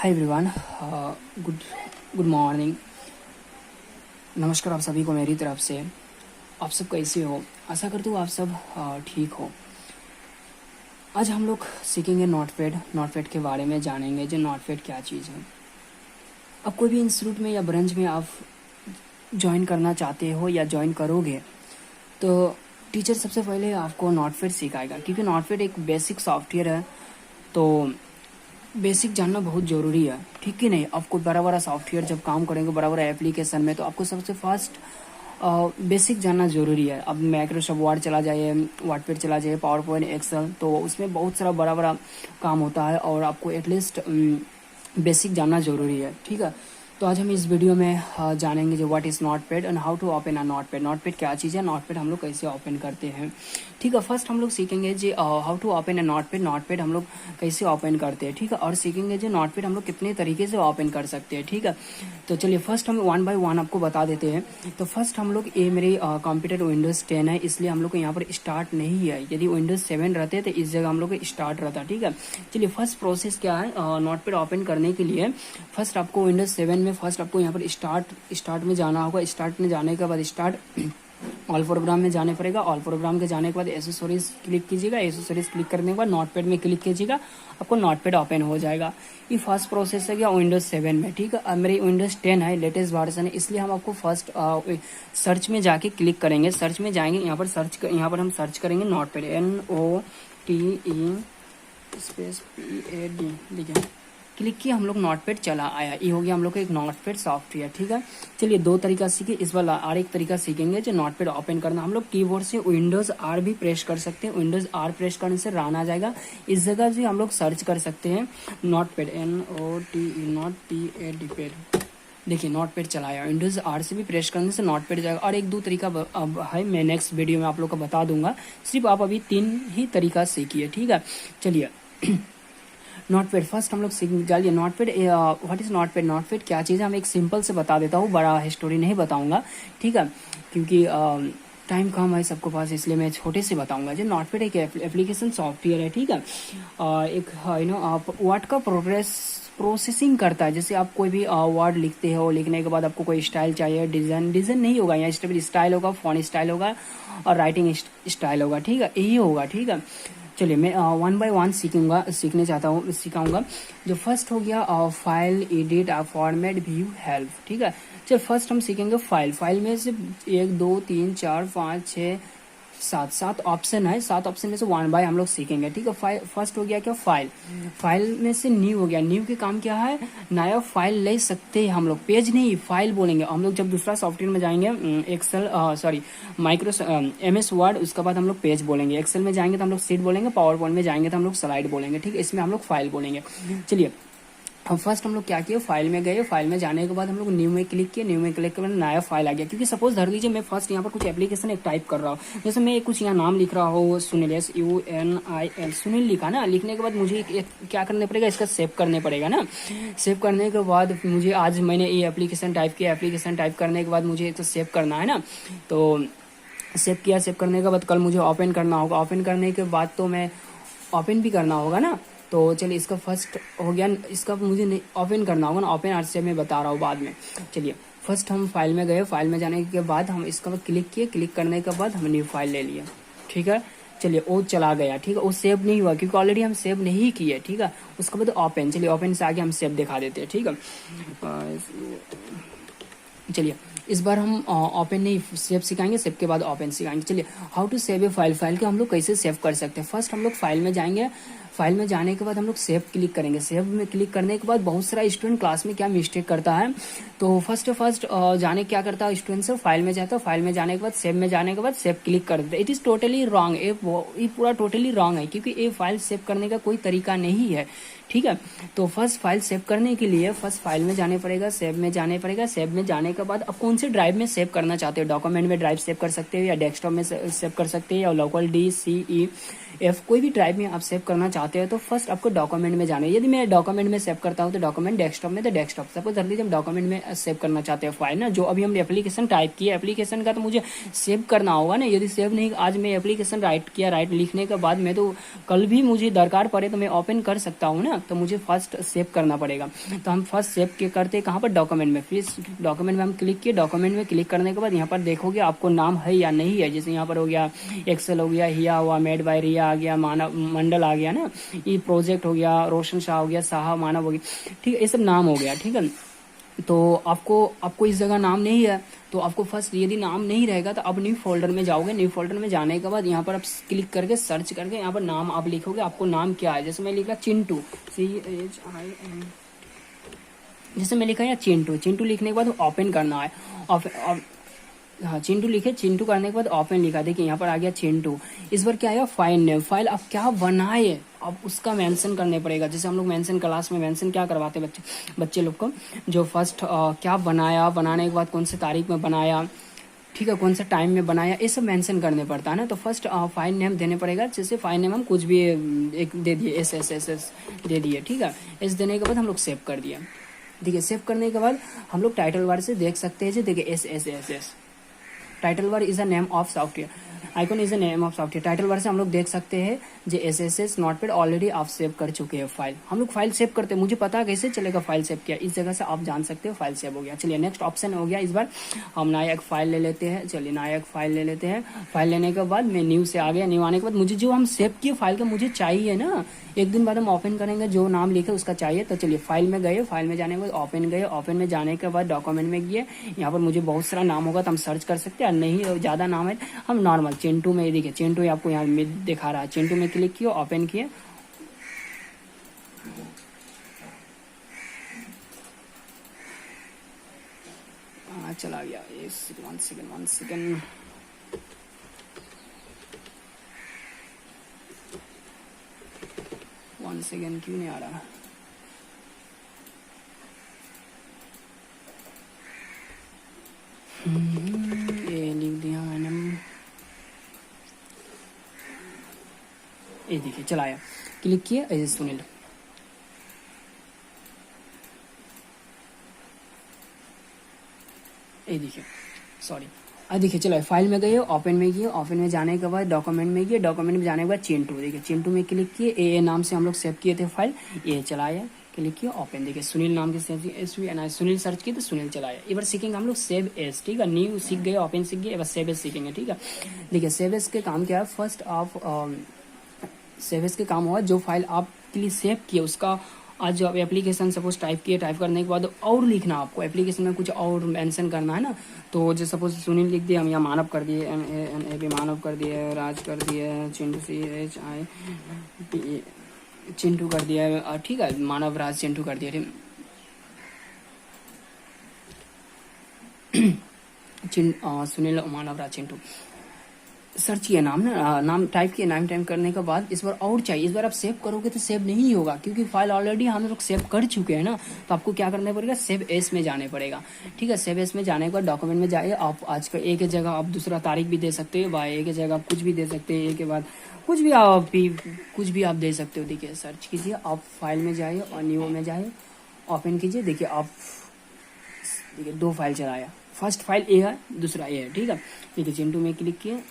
Hi everyone, good good morning. नमस्कार आप सभी को मेरी तरफ से। आप सब कैसे हो? आशा करता हूँ आप सब ठीक हो। आज हम लोग सीखेंगे नोटपैड के बारे में जानेंगे जो नोटपैड क्या चीज़ है। अब कोई भी इंस्टीट्यूट में या ब्रांच में आप ज्वाइन करना चाहते हो या ज्वाइन करोगे तो टीचर सबसे पहले आपको नोटपैड सिखाएगा, क्योंकि नोटपैड एक बेसिक सॉफ्टवेयर है। तो बेसिक जानना बहुत ज़रूरी है, ठीक है नहीं? आपको बड़ा बड़ा सॉफ्टवेयर जब काम करेंगे बड़ा बड़ा एप्लीकेशन में, तो आपको सबसे फर्स्ट बेसिक जानना ज़रूरी है। अब माइक्रोसॉफ्ट वर्ड चला जाइए, वर्डपैड चला जाइए, पावर पॉइंट, एक्सेल, तो उसमें बहुत सारा बड़ा बड़ा काम होता है और आपको एटलीस्ट बेसिक जानना ज़रूरी है, ठीक है। तो आज हम इस वीडियो में जानेंगे जो what is notepad and how to open a notepad. Notepad क्या चीज़ है, नोटपैड हम लोग कैसे ओपन करते हैं, ठीक है। फर्स्ट हम लोग सीखेंगे जी how to open a notepad. Notepad हम लोग कैसे ओपन करते हैं, ठीक है, और सीखेंगे जो नोटपैड हम लोग कितने तरीके से ओपन कर सकते हैं, ठीक है। तो चलिए फर्स्ट हम 1 बाय 1 आपको बता देते हैं। तो फर्स्ट हम लोग ये मेरी कंप्यूटर विंडोज़ 10 है, इसलिए हम लोग को यहाँ पर स्टार्ट नहीं है। यदि विंडोज़ 7 रहते तो इस जगह हम लोग को स्टार्ट रहता, ठीक है। चलिए फर्स्ट प्रोसेस क्या है नोटपैड ओपन करने के लिए। फर्स्ट आपको विंडोज़ 7 में फर्स्ट आपको यहाँ पर स्टार्ट में जाना होगा। स्टार्ट में जाने के बाद स्टार्ट ऑल प्रोग्राम में जाने पड़ेगा। ऑल प्रोग्राम के जाने के बाद एसेसरीज क्लिक कीजिएगा। एसेसरीज क्लिक करने के बाद नोटपैड में क्लिक कीजिएगा, आपको नोटपैड ओपन हो जाएगा। ये फर्स्ट प्रोसेस है गया विंडोज 7 में, ठीक है। अब मेरी विंडोज 10 है, लेटेस्ट वर्जन है, इसलिए हम आपको फर्स्ट सर्च में जाके क्लिक करेंगे। सर्च में जाएंगे, यहाँ पर हम सर्च करेंगे नोटपैड, NOTE स्पेस PAD लिखे, क्लिक किया, हम लोग नोटपैड चला आया। ये हो गया हम लोग का एक नोटपैड सॉफ्टवेयर, ठीक है। चलिए 2 तरीका सीखे, इस बार और एक तरीका सीखेंगे जो नोटपैड ओपन करना। हम लोग कीबोर्ड से विंडोज R भी प्रेस कर सकते हैं। विंडोज R प्रेस करने से रन आ जाएगा। इस जगह से हम लोग सर्च कर सकते हैं नोटपैड, NOTE देखिए नोटपैड चलाया। विंडोज R से भी प्रेस करने से नोटपैड जाएगा। और 1-2 तरीका अब है, मैं नेक्स्ट वीडियो में आप लोग को बता दूंगा। सिर्फ आप अभी 3 ही तरीका सीखिए, ठीक है। चलिए नोटपैड फर्स्ट हम लोग सीख जाइए। Notepad what is notepad, notepad क्या चीज़ है, हम एक सिंपल से बता देता हूँ, बड़ा हिस्टोरी नहीं बताऊंगा, ठीक है, क्योंकि टाइम कम है सबको पास, इसलिए मैं छोटे से बताऊंगा। जो नोटपैड एक एप्लीकेशन सॉफ्टवेयर है, ठीक है। एक आप वर्ड का प्रोसेसिंग करता है। जैसे आप कोई भी वर्ड लिखते हो, लिखने के बाद आपको कोई स्टाइल चाहिए, डिज़ाइन नहीं होगा, यहाँ स्टाइल होगा, फॉन्ट स्टाइल होगा और राइटिंग स्टाइल होगा, ठीक है, यही होगा, ठीक है। चलिए मैं 1 बाय 1 सिखाऊंगा। जो फर्स्ट हो गया file, edit, format, view, help, ठीक है। चलिए फर्स्ट हम सीखेंगे फाइल में से 1 2 3 4 5 6 7 ऑप्शन है। 7 ऑप्शन में से 1 बाय हम लोग सीखेंगे, ठीक है। फर्स्ट हो गया क्या, फाइल में से न्यू हो गया। न्यू के काम क्या है, नया फाइल ले सकते हैं हम लोग, पेज नहीं फाइल बोलेंगे हम लोग। जब दूसरा सॉफ्टवेयर में जाएंगे MS वर्ड, उसके बाद हम लोग पेज बोलेंगे। एक्सेल में जाएंगे तो हम लोग सीट बोलेंगे, पावर पॉइंट में जाएंगे तो हम लोग स्लाइड बोलेंगे, ठीक है। इसमें हम लोग फाइल बोलेंगे। चलिए अब फर्स्ट हम लोग क्या किए, फाइल में गए। फाइल में जाने के बाद हम लोग न्यू में क्लिक किए। न्यू में क्लिक करके नया फाइल आ गया। क्योंकि सपोज धर लीजिए मैं फर्स्ट यहाँ पर कुछ एप्लीकेशन एक टाइप कर रहा हूँ, जैसे मैं कुछ यहाँ नाम लिख रहा हूँ, सुनील, SUNIL, सुनील लिखा ना। लिखने के बाद मुझे क्या करना पड़ेगा, इसका सेव करने पड़ेगा ना। सेव करने के बाद मुझे आज मैंने ये एप्लीकेशन टाइप किया। एप्लीकेशन टाइप करने के बाद मुझे तो सेव करना है ना, तो सेव किया। सेव करने के बाद कल मुझे ओपन करना होगा। ओपन करने के बाद तो मैं ओपन भी करना होगा ना। तो चलिए इसका फर्स्ट हो गया, इसका मुझे ओपन करना होगा ना। ओपन आज से मैं बता रहा हूँ बाद में। चलिए फर्स्ट हम फाइल में गए। फाइल में जाने के बाद हम इसका क्लिक किए। क्लिक करने के बाद हम न्यू फाइल ले लिए, ठीक है। चलिए वो चला गया, ठीक है। वो सेव नहीं हुआ क्योंकि ऑलरेडी हम सेव नहीं किए, ठीक है। उसके बाद ओपन, चलिए ओपन से आगे हम सेव दिखा देते हैं, ठीक है। चलिए इस बार हम ओपन नहीं, सेव सिखाएंगे, सेव के बाद ओपन सिखाएंगे। चलिए how to save a file के हम लोग कैसे सेव कर सकते हैं। फर्स्ट हम लोग फाइल में जाएंगे। फाइल में जाने के बाद हम लोग सेव क्लिक करेंगे। सेव में क्लिक करने के बाद बहुत सारा स्टूडेंट क्लास में क्या मिस्टेक करता है, तो फर्स्ट जाने क्या करता है स्टूडेंट से, फाइल में जाता है। फाइल में जाने के बाद सेव में जाने के बाद सेव क्लिक कर देते। इट इज़ टोटली रॉन्ग, ये पूरा टोटली रॉन्ग है, क्योंकि ये फाइल सेव करने का कोई तरीका नहीं है, ठीक है। तो फर्स्ट फाइल सेव करने के लिए फर्स्ट फाइल में जाने पड़ेगा, सेव में जाने पड़ेगा। सेव में जाने के बाद अब कौन से ड्राइव में सेव करना चाहते हो, डॉक्यूमेंट में ड्राइव सेव कर सकते हो या डेस्कटॉप में सेव कर सकते हो या लोकल DCEF कोई भी ड्राइव में आप सेव करना चाहते चाहते हैं तो फर्स्ट आपको डॉक्यूमेंट में जाना है। यदि मैं डॉक्यूमेंट में सेव करता हूँ तो डॉक्यूमेंट, डेस्कटॉप में तो डेस्कटॉप। सपोज कर लीजिए हम डॉक्यूमेंट में सेव करना चाहते हैं फाइल ना, जो अभी हमने एप्लीकेशन टाइप किया, एप्लीकेशन का तो मुझे सेव करना होगा ना। यदि सेव नहीं, आज मैं एप्लीकेशन राइट किया, राइट लिखने के बाद मैं तो कल भी मुझे दरकार पड़े तो मैं ओपन कर सकता हूँ ना, तो मुझे फर्स्ट सेव करना पड़ेगा। तो हम फर्स्ट सेव के करते कहाँ पर, डॉक्यूमेंट में। फिर डॉक्यूमेंट में हम क्लिक किए, डॉक्यूमेंट में क्लिक करने के बाद यहाँ पर देखोगे आपको नाम है या नहीं है। जैसे यहाँ पर हो गया एक्सेल हो गया, हिया हुआ, मेड बाय रिया आ गया, मानव मंडल आ गया ना, ये प्रोजेक्ट हो गया, रोशन शाह हो गया, साहा मानव हो गया, ठीक है, ये सब नाम हो गया। ठीक है, तो आपको इस जगह नाम नहीं है तो आपको फर्स्ट, यदि नाम नहीं रहेगा तो आप न्यू फोल्डर में जाओगे। न्यू फोल्डर में जाने के बाद यहाँ पर आप क्लिक करके सर्च करके यहाँ पर नाम आप लिखोगे, आपको नाम क्या है। जैसे मैं लिखा चिंटू, CHIN, जैसे मैं लिखा है चिंटू। चिंटू लिखने के बाद ओपन करना है। हाँ, चिंटू लिखे, चिंटू करने के बाद ओपन लिखा, देखिए यहाँ पर आ गया चिंटू। इस बार क्या आएगा, फाइल नेम। फाइल आप क्या बनाए अब उसका मेंशन करने पड़ेगा। जैसे हम लोग मेंशन क्लास में मेंशन क्या करवाते हैं बच्चे लोग को, जो फर्स्ट क्या बनाया, बनाने के बाद कौन से तारीख में बनाया, ठीक है, कौन सा टाइम में बनाया, ये सब मेंशन करने पड़ता है ना। तो फर्स्ट फाइल नेम देने पड़ेगा। जैसे फाइल नेम हम कुछ भी एक दे दिए, एस दे दिए, ठीक है। एस देने के बाद हम लोग सेव कर दिया। देखिए सेव करने के बाद हम लोग टाइटल बार से देख सकते हैं, देखिए S title bar is a name of software, icon is a name of software. Title bar से हम लोग देख सकते हैं जो एस नोटपैड ऑलरेडी आप सेव कर चुके हैं फाइल। हम लोग फाइल सेव करते हैं, मुझे पता है कैसे चलेगा फाइल सेव किया, इस जगह से आप जान सकते हो फाइल सेव हो गया। चलिए नेक्स्ट ऑप्शन हो गया, इस बार हम नया एक फाइल ले लेते हैं। चलिए नया एक फाइल ले लेते हैं। फाइल लेने के बाद मैं न्यू से आ गया। न्यू आने के बाद मुझे जो हम सेव किए फाइल का मुझे चाहिए ना, एक दिन बाद हम ओपन करेंगे, जो नाम लिखे उसका चाहिए। तो चलिए फाइल में गए, फाइल में जाने के बाद ओपन गए, ओपन में जाने के बाद डॉक्यूमेंट में गए। यहाँ पर मुझे बहुत सारा नाम होगा तो हम सर्च कर सकते हैं, नहीं ज़्यादा नाम है हम नॉर्मल चिंटू में, देखिए चिंटू आपको यहाँ में दिखा रहा है। चिंटू में क्लिक किया, ओपन किए, चला गया। वन सेकेंड क्यों नहीं आ रहा। ये लिख दिया मैंने, ये देखिए चला आया। क्लिक किया, ऐसे सुनील, ये देखिए, सॉरी, देखिए चलो फाइल में गए, ओपन में गए, ओपन में जाने के बाद डॉक्यूमेंट में गए, डॉक्यूमेंट में जाने के बाद चिंटू, देखिए चिंटू में क्लिक किए, ए नाम से हम लोग सेव किए थे फाइल, ये चलाया, क्लिक किया, ओपन, देखिए सुनील नाम के सेव किए, सुनील सर्च किए तो सुनील चलाया। एक बार सीखेंगे हम लोग सेव एस, ठीक है, न्यू सीख गए, ओपन सीख गए, एक बार सेव एस सीखेंगे, ठीक है। देखिए सेव एस के काम क्या है, फर्स्ट आप सेव एस के काम हुआ जो फाइल आपके लिए सेव किए उसका आज जो आप एप्लीकेशन सपोज टाइप किए, टाइप करने के बाद और लिखना, आपको एप्लीकेशन में कुछ और मेंशन करना है ना। तो जो सपोज सुनील लिख दिए, हम यहाँ मानव कर दिए, MANAV मानव कर दिए, राज कर दिए, चिंटू CHI चिंटू कर दिया, ठीक है, मानव राज चिंटू कर दिया, सुनील मानव राज चिंटू सर्च किया, नाम ना, नाम टाइप किया, नाम टाइप करने के बाद इस बार और चाहिए, इस बार आप सेव करोगे तो सेव नहीं होगा क्योंकि फाइल ऑलरेडी हम लोग सेव कर चुके हैं ना। तो आपको क्या करना पड़ेगा, सेव एस में जाने पड़ेगा, ठीक है। सेव एस में जाने के बाद डॉक्यूमेंट में जाइए, आप आज का एक जगह आप दूसरा तारीख भी दे सकते हो, बाय एक जगह कुछ भी दे सकते हैं, एक के बाद कुछ भी आप दे सकते हो। देखिए सर्च कीजिए, आप फाइल में जाइए और न्यू में जाइए, ओपन कीजिए, देखिए आप देखिए दो फाइल चलाया, फर्स्ट फाइल ए है, दूसरा ए है, ठीक है। देखिए चिंटू में क्लिक किए,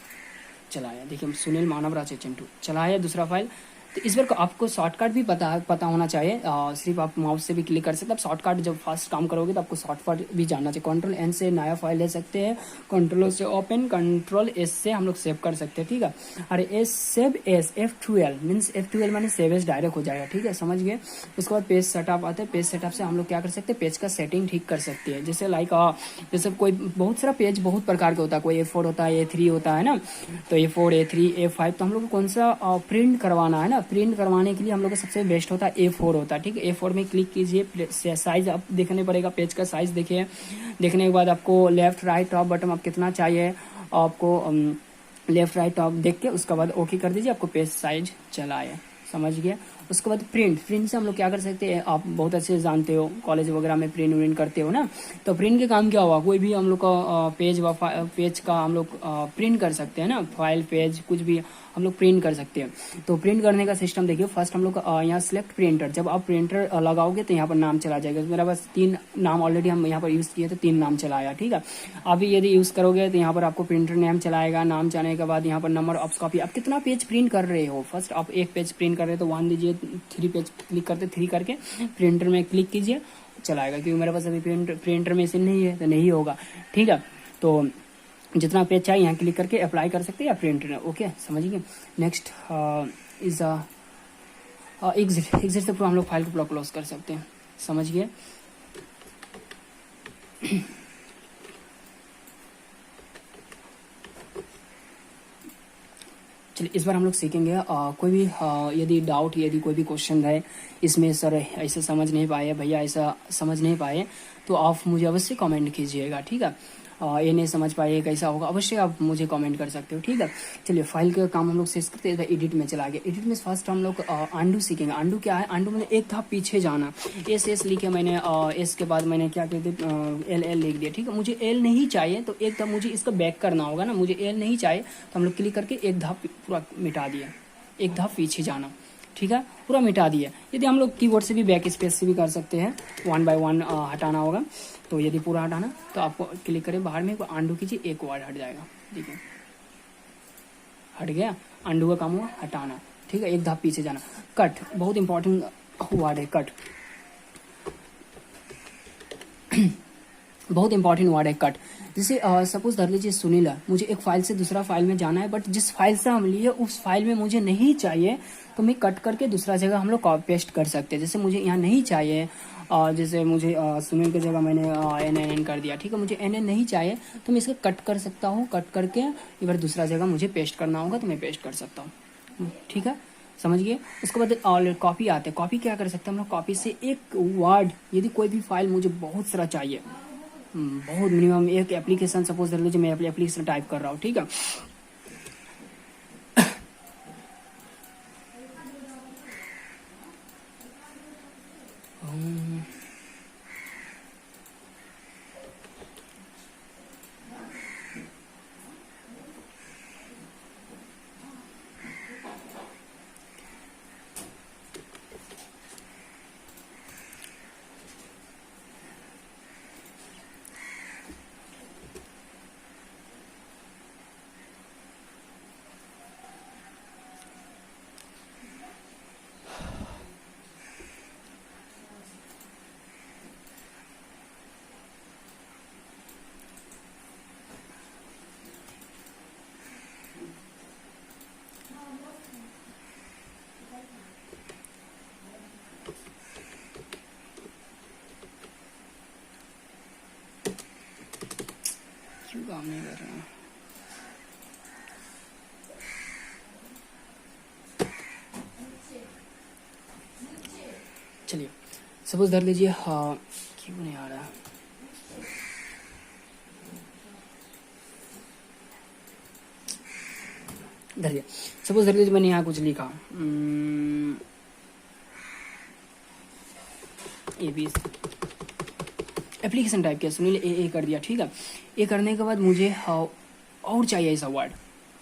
चलाया, देखिए सुनील मानव राज चिंटू चलाया दूसरा फाइल। तो इस बार आपको शॉर्टकट भी पता होना चाहिए, सिर्फ आप माउस से भी क्लिक कर सकते हैं। आप शॉर्टकट जब फर्स्ट काम करोगे तो आपको शॉर्टकट भी जानना चाहिए। Ctrl+N से नया फाइल ले सकते हैं, Ctrl से ओपन, Ctrl+S से हम लोग सेव कर सकते हैं, ठीक है। अरे save S F12 means F12 माने सेव एस डायरेक्ट हो जाएगा, ठीक है, समझ गए। उसके बाद पेज सेटअप आता है, पेज सेटअप से हम लोग क्या कर सकते हैं, पेज का सेटिंग ठीक कर सकते हैं। जैसे लाइक जैसे कोई बहुत सारा पेज बहुत प्रकार के होता है, कोई A4 होता है, A3 होता है ना, तो A4 A3 A5, तो हम लोग को कौन सा प्रिंट करवाना है ना, प्रिंट करवाने के लिए हम लोग को सबसे बेस्ट होता है A4 होता है, ठीक है। A4 में क्लिक कीजिए, साइज आप देखने पड़ेगा, पेज का साइज देखिए, देखने के बाद आपको लेफ्ट राइट टॉप बटन आप कितना चाहिए, आपको लेफ्ट राइट टॉप देख के उसके बाद ओके कर दीजिए, आपको पेज साइज चला है, समझ गया। उसके बाद प्रिंट से हम लोग क्या कर सकते हैं, आप बहुत अच्छे से जानते हो, कॉलेज वगैरह में प्रिंट व्रिंट करते हो ना। तो प्रिंट के काम क्या हुआ, कोई भी हम लोग का पेज का हम लोग प्रिंट कर सकते हैं ना, फाइल पेज कुछ भी हम लोग प्रिंट कर सकते हैं। तो प्रिंट करने का सिस्टम देखिए, फर्स्ट हम लोग यहाँ सिलेक्ट प्रिंटर, जब आप प्रिंटर लगाओगे तो यहाँ पर नाम चला जाएगा। मेरा बस 3 नाम ऑलरेडी हम यहाँ पर यूज़ किए तो 3 नाम चला आया, ठीक है। अभी यदि यूज़ करोगे तो यहाँ पर आपको प्रिंटर नेम चलाएगा, नाम जाने के बाद यहाँ पर नंबर ऑफ कॉपी, आप कितना पेज प्रिंट कर रहे हो। फर्स्ट आप 1 पेज प्रिंट कर रहे हो तो 1 दीजिए, 3 पेज क्लिक करते 3 करके प्रिंटर में क्लिक कीजिए, चलाएगा। क्योंकि मेरे पास अभी प्रिंटर मशीन नहीं है तो नहीं होगा, ठीक है। तो जितना पेज चाहिए यहाँ क्लिक करके अप्लाई कर सकते हैं या प्रिंट, ओके समझिए। नेक्स्ट इज एग्जिट से पूरा हम लोग फाइल को क्लोज कर सकते हैं, समझिए। चलिए इस बार हम लोग सीखेंगे कोई भी यदि डाउट, यदि कोई भी क्वेश्चन है इसमें, सर ऐसा समझ नहीं पाए, भैया ऐसा समझ नहीं पाए, तो आप मुझे अवश्य कमेंट कीजिएगा, ठीक है। ये नहीं समझ पाए कैसा होगा, अवश्य आप मुझे कमेंट कर सकते हो, ठीक है। चलिए फाइल का काम हम लोग शेष करते हैं, एडिट में चला गया। एडिट में फर्स्ट हम लोग अंडू सीखेंगे। अंडू क्या है, अंडू में एक था पीछे जाना, एस लिखे मैंने, एस के बाद मैंने क्या कहते एल लिख दिया, ठीक है। मुझे एल नहीं चाहिए तो एक था मुझे इसका बैक करना होगा ना, मुझे एल नहीं चाहिए तो हम लोग क्लिक करके एक धाप पूरा मिटा दिया, एक धाप पीछे जाना, ठीक है, पूरा मिटा दिया। यदि हम लोग कीबोर्ड से भी बैक स्पेस से भी कर सकते हैं, 1 बाय 1 हटाना होगा। तो यदि पूरा हटाना तो आपको क्लिक करें बाहर में, अंडू कीजिए, एक वर्ड हट जाएगा, ठीक है, हट गया। अंडू का काम हुआ हटाना, ठीक है। एक धाप पीछे जाना। कट बहुत इंपॉर्टेंट वर्ड है, कट बहुत इंपॉर्टेंट वर्ड है कट। जैसे सपोज धर लीजिए सुनील है, मुझे एक फाइल से दूसरा फाइल में जाना है, बट जिस फाइल से हम लिए उस फाइल में मुझे नहीं चाहिए, तो मैं कट करके दूसरा जगह हम लोग कॉपी पेस्ट कर सकते हैं। जैसे मुझे यहाँ नहीं चाहिए, जैसे मुझे सुनील की जगह मैंने NN कर दिया, ठीक है। मुझे NN नहीं चाहिए तो मैं इसका कट कर सकता हूँ, कट करके एक बार दूसरा जगह मुझे पेस्ट करना होगा तो मैं पेस्ट कर सकता हूँ, ठीक है, समझिए। उसके बाद कॉपी आते हैं। कॉपी क्या कर सकते हैं हम लोग, कॉपी से एक वर्ड, यदि कोई भी फाइल मुझे बहुत सारा चाहिए, बहुत मिनिमम एक एप्लीकेशन, सपोज कर लीजिए मैं एप्लीकेशन टाइप कर रहा हूँ, ठीक है। क्यों काम नहीं कर रहा? चलिए सपोज धर लीजिए, हाँ क्यों नहीं आ रहा, धरिए। सपोज धर लीजिए मैंने यहाँ कुछ लिखा, ए बी एप्लीकेशन टाइप किया, सुनील ए कर दिया, ठीक है। ए करने के बाद मुझे और चाहिए ऐसा वर्ड,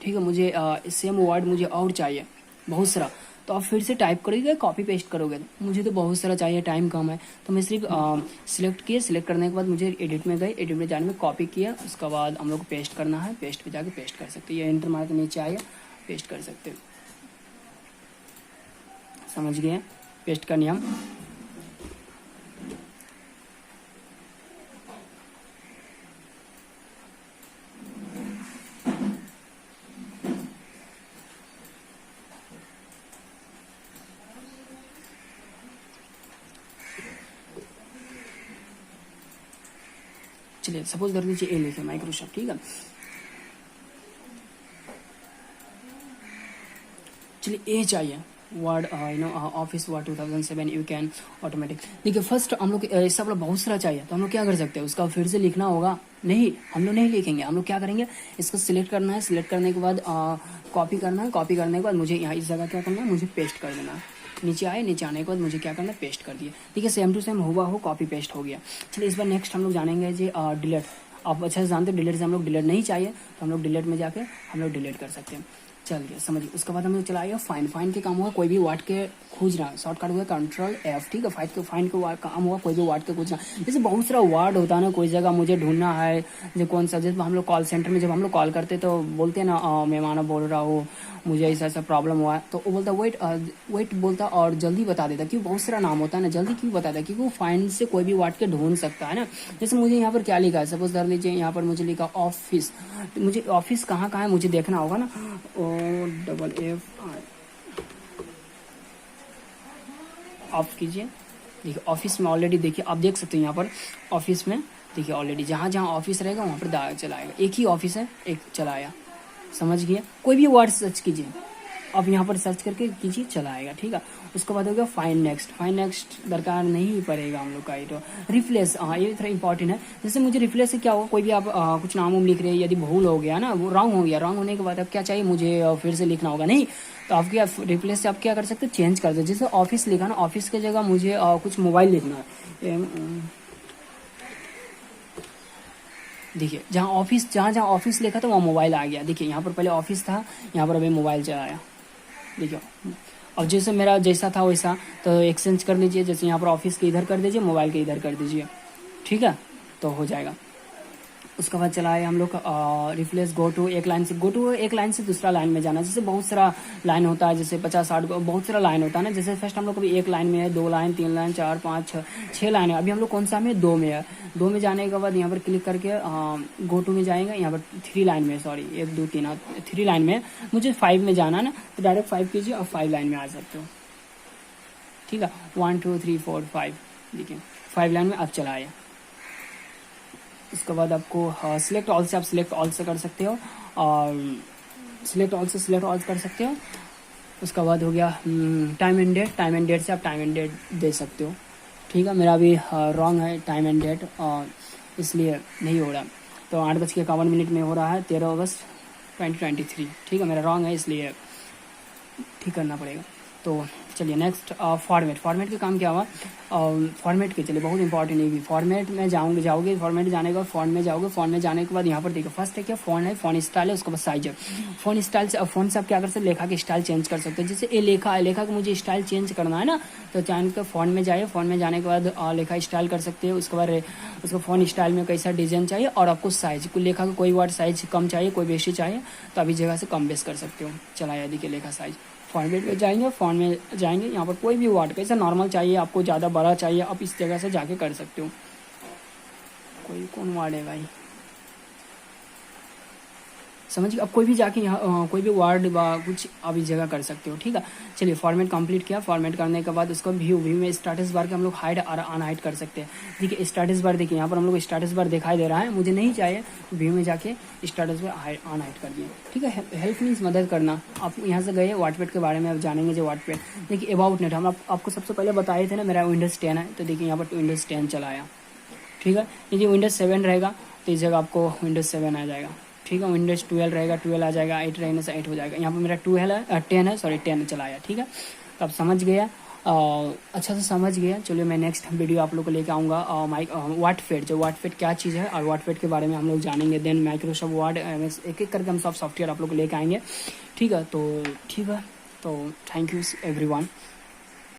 ठीक है, मुझे सेम वर्ड मुझे और चाहिए बहुत सारा, तो आप फिर से टाइप करोगे, कॉपी पेस्ट करोगे। मुझे तो बहुत सारा चाहिए, टाइम कम है, तो मैं सिर्फ सिलेक्ट किए, सिलेक्ट करने के बाद मुझे एडिट में गए, एडिट में जाने में कॉपी किया, उसके बाद हम लोग को पेस्ट करना है, पेस्ट पे जाके पेस्ट कर सकते हैं, या एंटर मार के नीचे आया पेस्ट कर सकते हैं, समझ गए पेस्ट का नियम। चलिए सपोज कर लीजिए ए लिखे माइक्रोसॉफ्ट, ठीक है। चलिए ए चाहिए word, office word 2007 you can automatic. देखिए फर्स्ट हम लोग ऐसा वाला बहुत सारा चाहिए, तो हम लोग क्या कर सकते हैं, उसका फिर से लिखना होगा, नहीं हम लोग नहीं लिखेंगे, हम लोग क्या करेंगे, इसको सिलेक्ट करना है, सिलेक्ट करने के बाद कॉपी करना है, कॉपी करने के बाद मुझे यहाँ इस जगह क्या करना है, मुझे पेस्ट कर देना है, नीचे आए, नीचे आने के बाद मुझे क्या करना है, पेस्ट कर दिए। ठीक है, सेम टू सेम हुआ हो कॉपी पेस्ट हो गया। चलिए इस बार नेक्स्ट हम लोग जानेंगे जी डिलीट। आप अच्छे से जानते हैं डिलीट से हम लोग डिलीट नहीं चाहिए तो हम लोग डिलीट में जाके हम लोग डिलीट कर सकते हैं। चलिए समझिए, उसके बाद हम लोग चलाएगा फाइंड। फाइंड के काम हुआ कोई भी वर्ड के खोजना, शॉर्टकट हुआ कंट्रोल F। ठीक है, फाइंड के काम हुआ कोई भी वर्ड के खोजना। जैसे बहुत सारा वर्ड होता है ना, कोई जगह मुझे ढूंढना है, जो कौन सा, जैसे हम लोग कॉल सेंटर में जब हम लोग कॉल करते तो बोलते हैं ना मेहमान बोल रहा हूँ, मुझे ऐसा ऐसा प्रॉब्लम हुआ है, तो वो बोलता वेट बोलता और जल्दी बता देता। क्यों, बहुत सारा नाम होता है ना, जल्दी क्यों बताता है, क्योंकि वो फाइंड से कोई भी वर्ड के ढूंढ सकता है ना। जैसे मुझे यहाँ पर क्या लिखा है, सपोज धर लीजिए यहाँ पर मुझे लिखा ऑफिस, मुझे ऑफिस कहाँ है मुझे देखना होगा ना, OFF ऑफ कीजिए। देखिए ऑफिस में ऑलरेडी देखिए आप देख सकते हैं यहाँ पर ऑफिस में देखिए ऑलरेडी जहाँ जहाँ ऑफिस रहेगा वहाँ पर चलाएगा। एक ही ऑफिस है, एक चलाया, समझ गया। कोई भी वर्ड सर्च कीजिए, अब यहाँ पर सर्च करके कीजिए, चलाएगा। ठीक है, उसके बाद हो गया फाइंड नेक्स्ट। फाइंड नेक्स्ट दरकार नहीं पड़ेगा हम लोग का। ये तो रिप्लेस, हाँ ये थोड़ा इंपॉर्टेंट है। जैसे मुझे रिप्लेस से क्या होगा, कोई भी आप कुछ नाम लिख रहे हैं, यदि भूल हो गया ना, वो रॉन्ग हो गया, रॉन्ग होने के बाद अब क्या चाहिए मुझे फिर से लिखना होगा, नहीं तो आप क्या रिप्लेस से आप क्या कर सकते हैं, चेंज कर दो। जैसे ऑफिस लिखा ना, ऑफिस की जगह मुझे कुछ मोबाइल लिखना है। देखिए जहाँ ऑफिस लिखा था वहाँ मोबाइल आ गया। देखिए यहाँ पर पहले ऑफिस था, यहाँ पर अभी मोबाइल चलाया। देखिए अब जैसे मेरा जैसा था वैसा, तो एक्सचेंज कर लीजिए। जैसे यहाँ पर ऑफिस के इधर कर दीजिए, मोबाइल के इधर कर दीजिए, ठीक है, तो हो जाएगा। उसके बाद चला है हम लोग रिप्लेस गो टू एक लाइन से दूसरा लाइन में जाना। जैसे बहुत सारा लाइन होता है, जैसे 50-60 बहुत सारा लाइन होता है ना। जैसे फर्स्ट हम लोग कभी एक लाइन में है, 2 लाइन, 3 लाइन, 4, 5, 6 लाइन है। अभी हम लोग कौन सा में 2 में है। 2 में जाने के बाद यहाँ पर क्लिक करके गो टू में जाएंगे। यहाँ पर 3 लाइन में, सॉरी 1 2 3 3 लाइन में, मुझे 5 में जाना है ना, तो डायरेक्ट 5 कीजिए और 5 लाइन में आ सकते हो। ठीक है, 1 2 3 4 5, देखिए 5 लाइन में अब चलाया। उसके बाद आपको सिलेक्ट ऑल से आप सिलेक्ट ऑल से कर सकते हो, और सिलेक्ट ऑल से सिलेक्ट ऑल कर सकते हो। उसके बाद हो गया time and date. Time and date से आप टाइम एंड डेट दे सकते हो। ठीक है, मेरा अभी रॉन्ग है टाइम एंड डेट, और इसलिए नहीं हो रहा। तो 8:51 में हो रहा है, 13 अगस्त 2023। ठीक है, मेरा रॉन्ग है, इसलिए ठीक करना पड़ेगा। तो चलिए नेक्स्ट फॉर्मेट के काम क्या हुआ, फॉर्मेट के चलिए बहुत इंपॉर्टेंट है। फॉर्मेट में जाओगे, फॉर्मेट जाने के बाद फॉन्ट में जाओगे। फॉन्ट में जाने के बाद यहाँ पर देखो फर्स्ट है क्या, फॉन्ट है, फॉन्ट स्टाइल है, उसके बाद साइज है। फॉन्ट स्टाइल से आप क्या कर सकते हैं, लेखा की स्टाइल चेंज कर सकते हैं। जैसे ये लेखा है, लेखा का मुझे स्टाइल चेंज करना है ना, तो चाहे के फॉन्ट में जाइए। फॉन्ट में जाने के बाद लेखा स्टाइल कर सकते हैं। उसके बाद उसको फॉन्ट स्टाइल में कैसा डिजाइन चाहिए, और आपको साइज, लेखा का कोई वर्ड साइज कम चाहिए, कोई बेसी चाहिए, तो अभी जगह से कम बेस कर सकते हो। चला यदि के लेखा साइज फॉर्मेट में जाएंगे, फॉन्ट में जाएंगे, यहाँ पर कोई भी वर्ड कैसा नॉर्मल चाहिए, आपको ज़्यादा बड़ा चाहिए, आप इस जगह से जाके कर सकते हो। कोई कौन वर्ड है भाई, समझिए। अब कोई भी जाके यहाँ कोई भी वर्ड कुछ आप इस जगह कर सकते हो। ठीक है, चलिए फॉर्मेट कंप्लीट किया। फॉर्मेट करने के बाद उसको व्यू में स्टेटस बार के हम लोग हाइड और अनहाइड कर सकते हैं। देखिए स्टेटस बार, देखिए यहाँ पर हम लोग स्टेटस बार दिखाई दे रहा है, मुझे नहीं चाहिए, व्यू में जाके स्टेटस बार अनहाइड कर दिए। ठीक है, हेल्प मीन्स मदद करना। आप यहाँ से गए वाटपेड के बारे में आप जानेंगे। जो वाटपेड देखिए अबाउट नेट हम आपको सबसे पहले बताए थे ना, मेरा विंडोज 10 है, तो देखिए यहाँ पर विंडोज 10 चलाया। ठीक है, यदि विंडोज 7 रहेगा तो इस जगह आपको विंडोज 7 आ जाएगा। ठीक है, विंडोज 12 रहेगा, 12 आ जाएगा, 8 रहने से 8 हो जाएगा। यहाँ पर मेरा 10 है, सॉरी 10 चलाया। ठीक है, तो आप समझ गया, अच्छा से समझ गया। चलिए मैं नेक्स्ट वीडियो आप लोग को लेकर आऊँगा वाटपेड, जो वाटपेड क्या चीज़ है और वाटपेड के बारे में हम लोग जानेंगे। देन माइक्रोसॉफ्ट वर्ड, एक एक करके हम सब सॉफ्टवेयर आप लोग को लेकर आएंगे। ठीक है, तो थैंक यू एवरीवन।